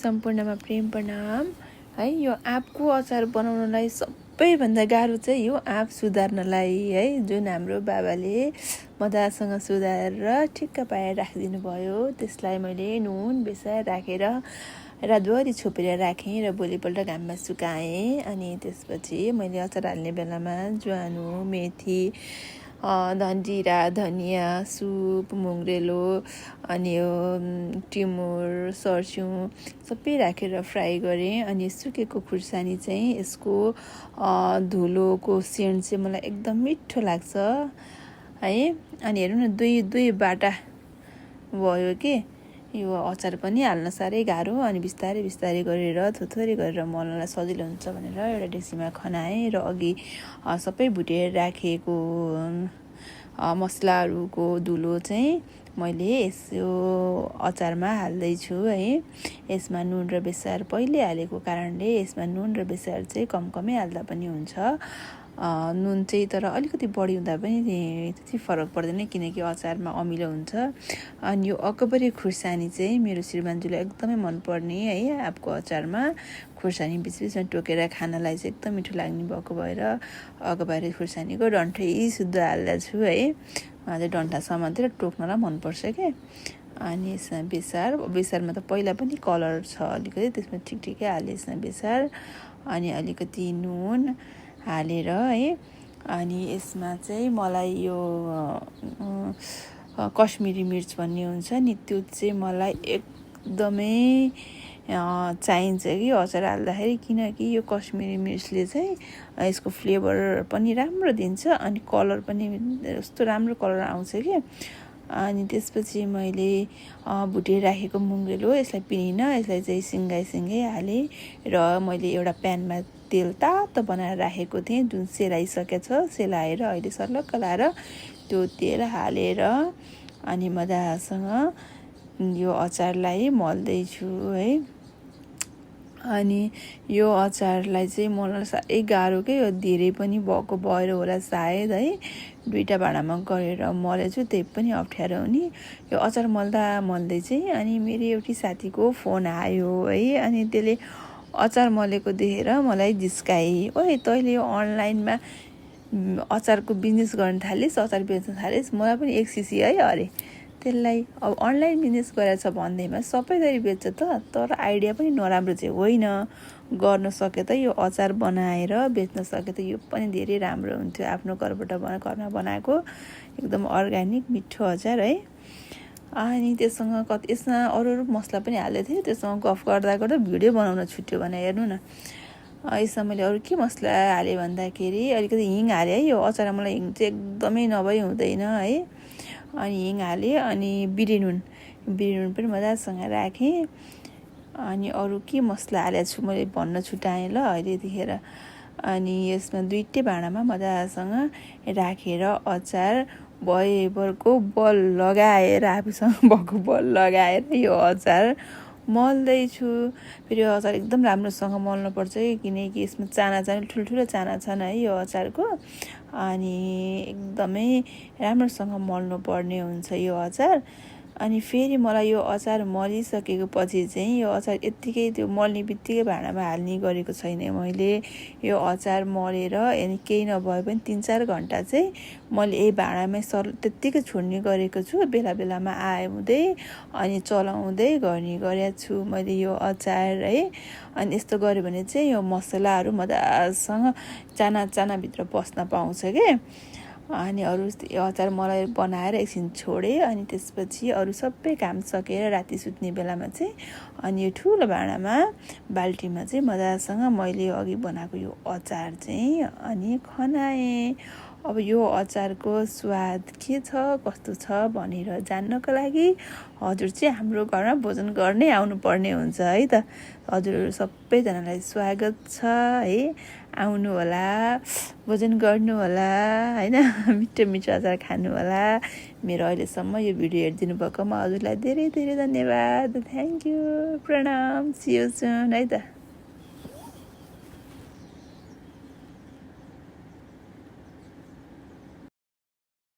सम्पूर्णमा प्रेम प्रणाम है। यो आँपको अचार बनाउनलाई सबैभन्दा गाह्रो चाहिँ यो आँप सुधार्नलाई है, जुन हाम्रो बाबाले मजासँग सुधारेर ठिक्क पारेर राखिदिनु भयो। त्यसलाई मैले नुन बेसार राखेर रातभरि छोपेर राखेँ र भोलिपल्ट घाममा सुकाएँ। अनि त्यसपछि मैले अचार हाल्ने बेलामा ज्वानो, मेथी, जिरा, धनिया, सुप, मुङ्ग्रेलो, अनि यो टिमुर, सर्स्युँ सबै राखेर फ्राई गरेँ। अनि सुकेको खुर्सानी चाहिँ यसको धुलोको सेन्ट चाहिँ मलाई एकदम मिठो लाग्छ है। अनि हेर्नु न, दुई बाटा भयो कि यो अचार पनि हाल्न साह्रै गाह्रो। अनि बिस्तारै बिस्तारै गरेर थोरै गरेर मल्नलाई सजिलो हुन्छ भनेर एउटा डेक्चीमा खनाएँ र अघि सबै भुटेर राखेको मसलाहरूको धुलो चाहिँ मैले यो अचारमा हाल्दैछु है। यसमा नुन र बेसार पहिले हालेको कारणले यसमा नुन र बेसार चाहिँ कमै हाल्दा पनि हुन्छ। नुन चाहिँ तर अलिकति बढी हुँदा पनि त्यति फरक पर्दैन, किनकि अचारमा अमिलो हुन्छ। अनि यो अकबरी खुर्सानी चाहिँ मेरो श्रीमानजुलाई एकदमै मनपर्ने है। आँपको अचारमा खुर्सानी बिचबिचमा टोकेर खानलाई चाहिँ एकदम मिठो लाग्ने भएको भएर अकबरी खुर्सानीको डन्ठै शुद्ध हाल्दैछु है। उहाँ चाहिँ डन्ठा समातेर टोक्नलाई मनपर्छ क्या। अनि यसमा बेसारमा त पहिला पनि कलर छ अलिकति, त्यसमा ठिकै हालेँ यसमा बेसार। अनि अलिकति नुन हालेर है। अनि यसमा चाहिँ मलाई यो कश्मिरी मिर्च भन्ने हुन्छ नि, त्यो चाहिँ मलाई एकदमै चाहिन्छ कि अचार हाल्दाखेरि, किनकि यो कश्मिरी मिर्चले चाहिँ यसको फ्लेभर पनि राम्रो दिन्छ अनि कलर पनि यस्तो राम्रो कलर आउँछ कि। अनि त्यसपछि मैले भुटेर राखेको मुङ्ग्रेलो यसलाई पिनिनँ, यसलाई चाहिँ सिङ्गाइ हालेँ र मैले एउटा प्यानमा तेल तातो बनाएर राखेको थिएँ, जुन सेलाइसकेछ। सेलाएर अहिले सर्लक्क लाएर त्यो तेल हालेर अनि मजासँग यो अचारलाई मल्दैछु है। अनि यो अचारलाई चाहिँ मल्न साह्रै गाह्रो के, यो धेरै पनि भएको भएर होला सायद है। दुईवटा भाँडामा गरेर मलेछु, त्यही पनि अप्ठ्यारो हुने। यो अचार मल्दै चाहिँ अनि मेरो एउटी साथीको फोन आयो है। अनि त्यसले अचार मलेको देखेर मलाई जिस्काए, ओए तैँले यो अनलाइनमा अचारको बिजनेस गर्न थालिस्, अचार बेच्न थालिस्, मलाई पनि एक सिसी है अरे। त्यसलाई अब अनलाइन बिजनेस गरेछ भन्दैमा सबै थरी बेच्छ त, तर आइडिया पनि नराम्रो चाहिँ होइन। गर्न सके त यो अचार बनाएर बेच्न सके त यो पनि धेरै राम्रो हुन्थ्यो। आफ्नो घरमा बनाएको एकदम अर्ग्यानिक मिठो अचार है। अनि त्यससँग यसमा अरू मसला पनि हाल्दै थिएँ। त्यससँग गफ गर्दा भिडियो बनाउन छुट्यो भने हेर्नु न। यसमा मैले अरू के मसला हालेँ भन्दाखेरि अलिकति हिङ हालेँ है। यो अचार मलाई हिङ चाहिँ एकदमै नभई हुँदैन है। अनि हिङ हालेँ अनि बिरे नुन पनि मजासँग राखेँ। अनि अरू के मसला हालेको छु मैले भन्न छुटाएँ ल अहिले यतिखेर। अनि यसमा दुईटै भाँडामा मजासँग राखेर अचार भएभरको बल लगाएर आफूसँग भएको बल लगाएर यो अचार मल्दैछु। फेरि यो अचार एकदम राम्रोसँग मल्नुपर्छ किनकि यसमा ठुल्ठुलो चाना छन् है यो अचारको। अनि एकदमै राम्रोसँग मल्नु पर्ने हुन्छ यो अचार। अनि फेरि मलाई यो अचार मलिसकेको पछि चाहिँ यो अचार यत्तिकै त्यो मल्ने बित्तिकै भाँडामा हाल्ने गरेको छैन मैले। यो अचार मलेर अनि केही नभए पनि 3-4 घन्टा चाहिँ मैले यही भाँडामै त्यत्तिकै छोड्ने गरेको छु। बेला बेलामा आउँदै अनि चलाउँदै गरेको छु मैले यो अचार है। अनि यस्तो गऱ्यो भने चाहिँ यो मसलाहरू मजासँग चानाभित्र बस्न पाउँछ क्या। अनि अरू अचार मलाई बनाएर एकछिन छोडेँ। अनि त्यसपछि अरू सबै काम सकेर राति सुत्ने बेलामा चाहिँ अनि यो ठुलो भाँडामा बाल्टीमा चाहिँ मजासँग मैले अघि बनाएको यो अचार चाहिँ अनि खनाएँ। अब यो अचारको स्वाद के छ कस्तो छ भनेर जान्नको लागि हजुर चाहिँ हाम्रो घरमा भोजन गर्नै आउनुपर्ने हुन्छ है त। हजुरहरू सबैजनालाई स्वागत छ है। आउनु होला, भोजन गर्नु होला होइन, मिठो अचार खानु होला। मेरो अहिलेसम्म यो भिडियो हेरिदिनु भएकोमा हजुरलाई धेरै धेरै धन्यवाद। थ्याङ्क यू, प्रणाम, सी यू सुन है त।